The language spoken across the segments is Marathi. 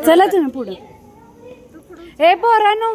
चला तुम्ही पुढे. ए पोरांनो,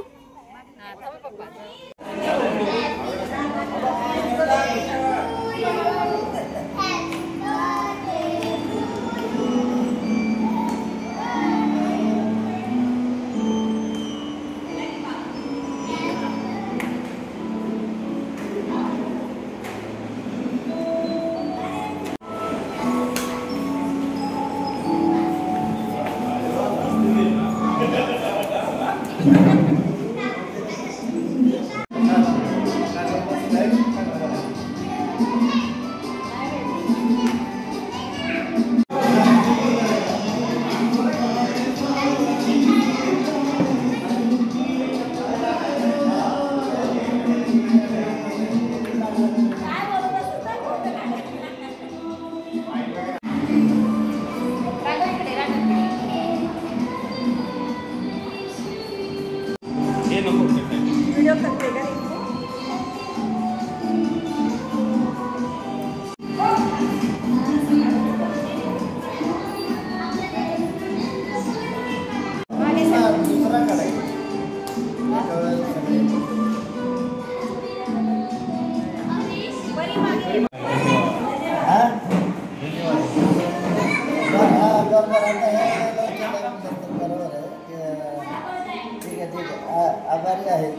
आभारी आहे.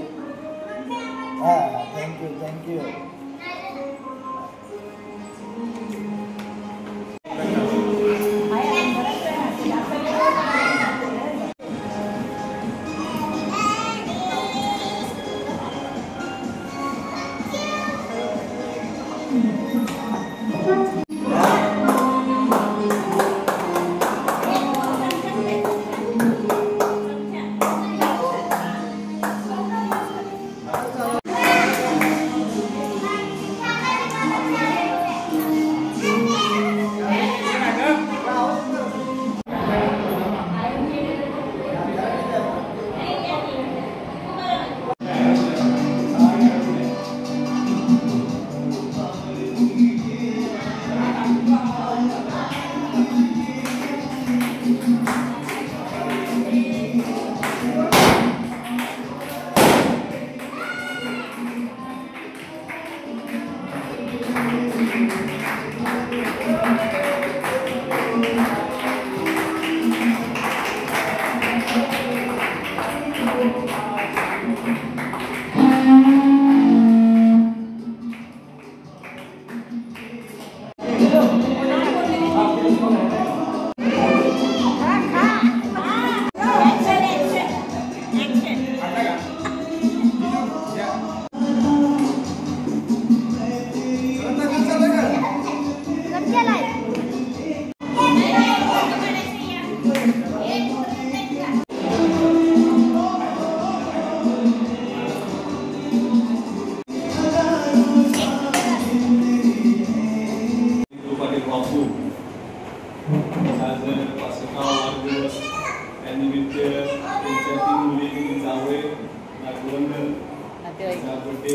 थँक्यू.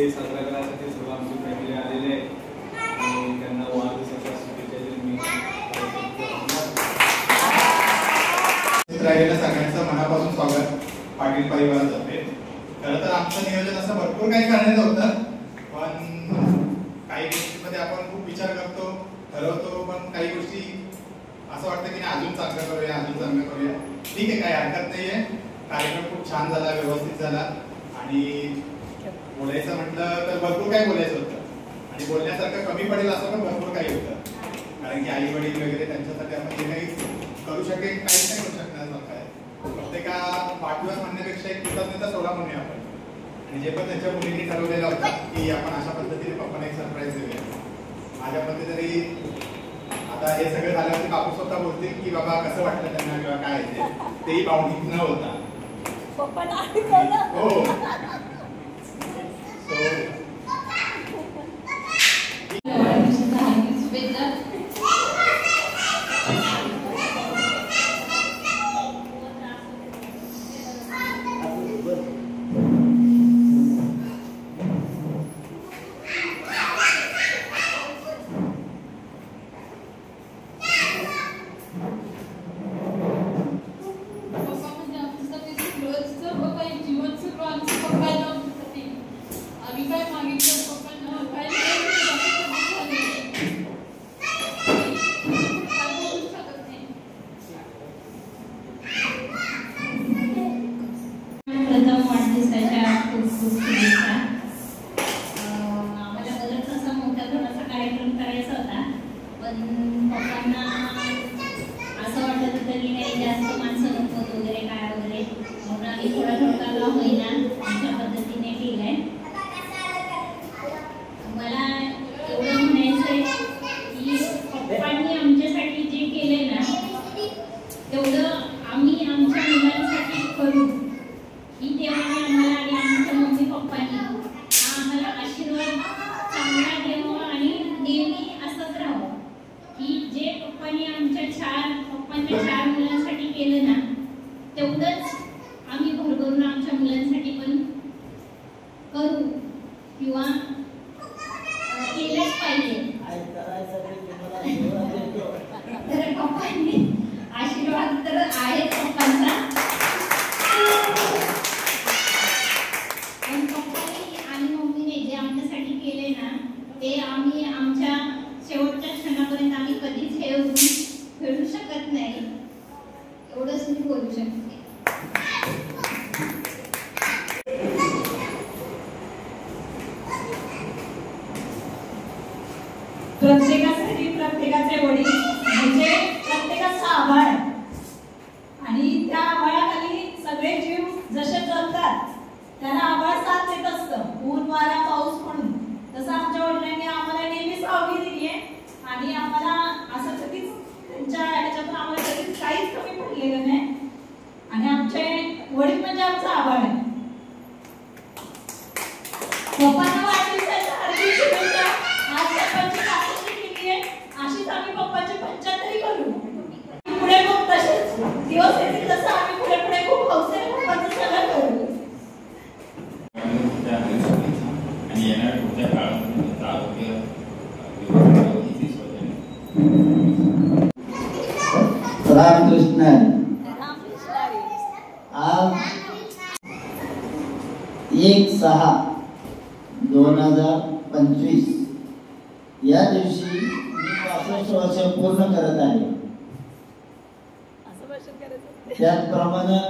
साजरा करण्यासाठी सर्व आमची फॅमिली आलेले आहे आणि त्यांना वाढदिवसाच्या शुभेच्छा राहिलेल्या सगळ्यांचं मनापासून स्वागत पाटील परिवारातर्फे. खरं तर आमचं नियोजन असं भरपूर काही करण्याचं होतं, पण काही गोष्टींमध्ये आपण खूप विचार करतो, ठरवतो, पण काही गोष्टी असं वाटतं की अजून चांगलं करूया. ठीक आहे, काही हरकत नाहीये. कार्यक्रम खूप छान झाला, व्यवस्थित झाला आणि बोलायचं म्हटलं तर भरपूर काही बोलायचं होतं आणि बोलण्यासारखं कमी पडेल असं पण भरपूर काही होतं, कारण की आई वडील वगैरे त्यांच्यासाठी आपण जे काही करू शकेल काहीच नाही करू शकण्यासारखं आहे. प्रत्येका वाढदिवस म्हणण्यापेक्षा एक कृतज्ञता सोहळा म्हणूया आपण. आणि जे पण त्यांच्या मुलींनी ठरवलेलं होतं की आपण अशा पद्धतीने पप्पांना एक सरप्राईज देऊया. माझ्या मते तरी आता हे सगळं झाल्यावरती बापू स्वतः बोलतील की बाबा कसं वाटलं त्यांना किंवा काय तेही भावनिक न होता. हो पण पप्पांना असं वाटत होतं की नाही जास्त माणसं नकोत वगैरे काय वगैरे, म्हणून आम्ही थोडा थोडा का होईना आमच्या पद्धतीने केलंय. मला एवढं म्हणायचंय की पप्पांनी आमच्यासाठी जे केलंय ना तेवढं आम्ही आमच्या मुलांसाठी करू, ही देवाने आम्हाला आणि आमच्या मम्मी पप्पांनी आम्हाला आशीर्वाद चांगला द्यावा आणि नेहमी असंच राहावं की जे पप्पांच्या चार मुलांसाठी केलं ना तेवढंच आम्ही भरभरून आमच्या मुलांसाठी पण करू किंवा केलंच पाहिजे. तर पप्पांनी आशीर्वाद तर आहेच पप्पांचा, पण पप्पांनी आणि मम्मीने जे आमच्यासाठी केले ना ते आम्ही आमच्या शेवटच्या क्षणापर्यंत आम्ही कधीच हे फेडू शकत नाही, एवढंच मी बोलू शकते. प्रत्येकासाठी प्रत्येकाचे वडील म्हणजे प्रत्येकाचा आभाळ आणि त्या आभाळाखाली सगळे जीव जसे जगतात त्यांना आभाळ साथ देत असतं, ऊन वारा पाऊस म्हणून. तसं आमच्या वडिलांनी आम्हाला नेहमी सावली दिली आहे आणि आम्हाला असं कधीच त्यांच्या ह्याच्यातून आम्हाला कधीच काहीच कमी पडलेलं नाही आणि आमचे वडील म्हणजे आमचा आभाळ आहे. पप्पांना वाढदिवसाच्या हार्दिक शुभेच्छा. आज पप्पांची काकडी केली आहे, अशीच आम्ही पप्पाची 75 करू. पुढे मग तसेच दिवस येतील तसं आम्ही पुढे पुढे खूप हौसेने पप्पाचं सगळं करू. आणि येणाऱ्या पुढच्या काळात आरोग्य रामकृष्ण. आज 1/6/2025 या दिवशी मी 65 वर्ष पूर्ण करत आहे. त्याचप्रमाणे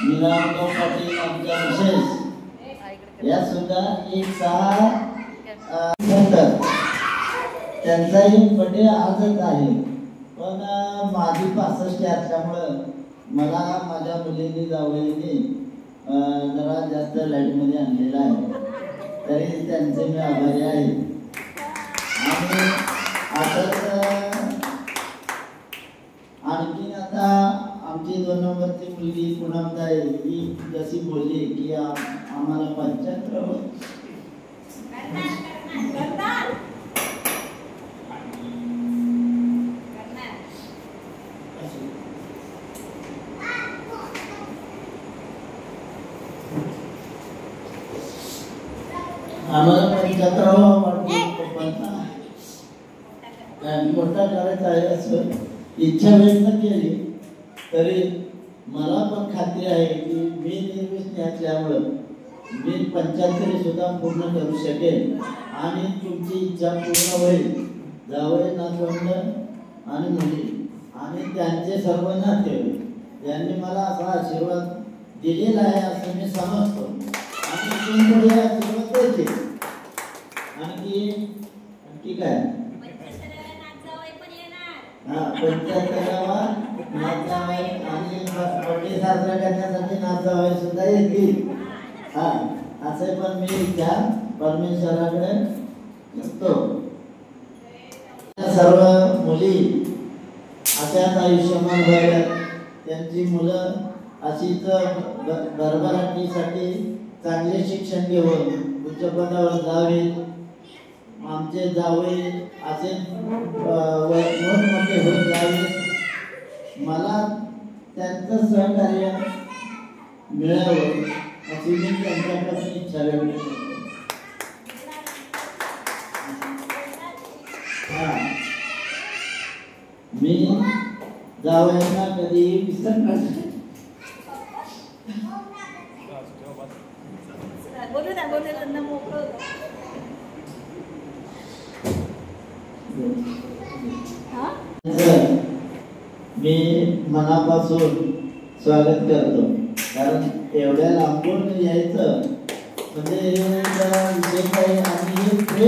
मीनारामराव पाटील आमच्या विशेष या सुद्धा 1/6 त्यांचाही बर्थडे आजच आहे. पण माझी 65 असल्यामुळं मला माझ्या मुलीने जावयाने जरा जास्त लाईटमध्ये आणलेला आहे, तरी त्यांचे मी आभारी आहे. आणि असंच आणखी आता आमची 2 नंबरची मुलगी पूनमताई ही जशी बोलली की आम्हाला 75 आम्हाला 75 पप्पांचा मोठा करायचा आहे असं इच्छा व्यक्त केली, तरी मला पण खात्री आहे की मी निर्विष्णी असल्यामुळं मी 75 सुद्धा पूर्ण करू शकेन आणि तुमची इच्छा पूर्ण होईल. जावई नातवंड आणि मुली आणि त्यांचे सर्व नाते यांनी मला असा आशीर्वाद दिलेला आहे असं मी समजतो आणि तुम्ही आशीर्वाद द्यायचे. आणखी काय हा 75वा नाचजावई आणि बर्थडे साजरा करण्यासाठी नाचजावई सुद्धा येतील. हा असे पण मी इच्छा परमेश्वराकडे करतो. सर्व मुली अशाच आयुष्यमान व्हाव्यात, त्यांची मुलं अशीच भरभराटीसाठी चांगले शिक्षण घेऊन उच्च पदावर जावेत. आमचे जावई असे मोठमोठे होत जावे, मला त्यांचं सहकार्य मिळावं अशी मी त्यांच्याकडे इच्छा व्यक्त करतो. मी जावयांना कधीही विसरणार नाही. मी मनापासून स्वागत करतो, कारण एवढ्या लांबून यायचं म्हणजे विषय काही आणि हे